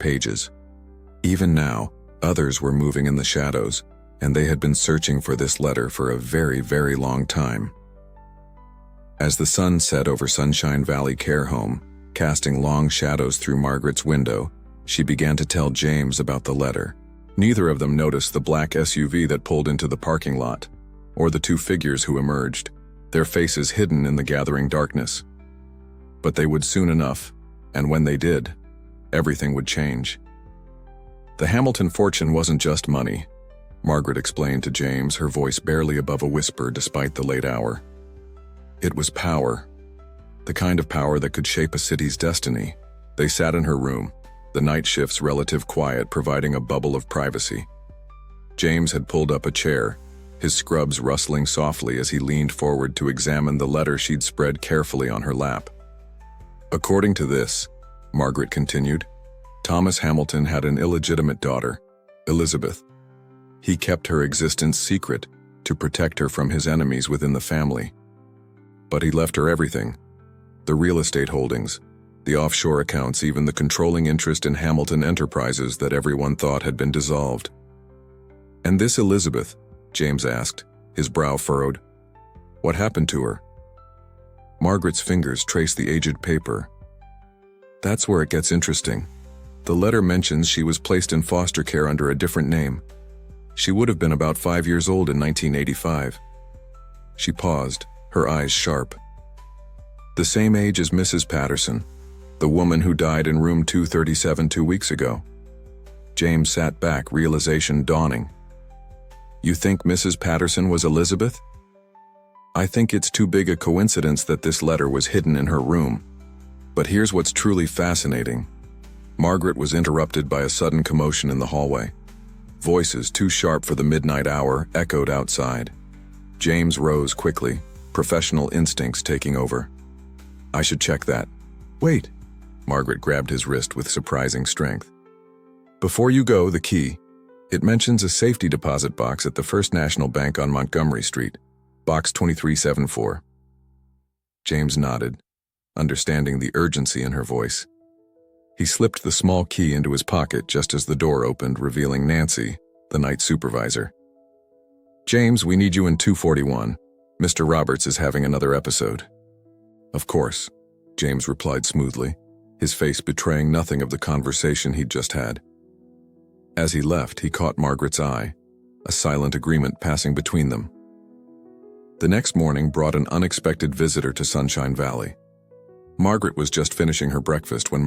pages. Even now, others were moving in the shadows, and they had been searching for this letter for a very, very long time. As the sun set over Sunshine Valley Care Home, casting long shadows through Margaret's window, she began to tell James about the letter. Neither of them noticed the black SUV that pulled into the parking lot, or the two figures who emerged, their faces hidden in the gathering darkness. But they would soon enough, and when they did, everything would change. The Hamilton fortune wasn't just money, Margaret explained to James, her voice barely above a whisper despite the late hour. It was power. The kind of power that could shape a city's destiny. They sat in her room, the night shift's relative quiet providing a bubble of privacy. James had pulled up a chair, his scrubs rustling softly as he leaned forward to examine the letter she'd spread carefully on her lap. According to this, Margaret continued, Thomas Hamilton had an illegitimate daughter, Elizabeth. He kept her existence secret to protect her from his enemies within the family. But he left her everything. The real estate holdings, the offshore accounts, even the controlling interest in Hamilton Enterprises that everyone thought had been dissolved. And this Elizabeth, James asked, his brow furrowed. What happened to her? Margaret's fingers traced the aged paper. That's where it gets interesting. The letter mentions she was placed in foster care under a different name. She would have been about 5 years old in 1985. She paused, her eyes sharp. The same age as Mrs. Patterson, the woman who died in room 237 2 weeks ago. James sat back, realization dawning. You think Mrs. Patterson was Elizabeth? I think it's too big a coincidence that this letter was hidden in her room. But here's what's truly fascinating. Margaret was interrupted by a sudden commotion in the hallway. Voices too sharp for the midnight hour echoed outside. James rose quickly, professional instincts taking over. I should check that. Wait. Margaret grabbed his wrist with surprising strength. Before you go, the key. It mentions a safety deposit box at the First National Bank on Montgomery Street, box 2374. James nodded, understanding the urgency in her voice. He slipped the small key into his pocket just as the door opened, revealing Nancy, the night supervisor. James, we need you in 241. Mr. Roberts is having another episode. Of course, James replied smoothly, his face betraying nothing of the conversation he'd just had. As he left, he caught Margaret's eye, a silent agreement passing between them. The next morning brought an unexpected visitor to Sunshine Valley. Margaret was just finishing her breakfast when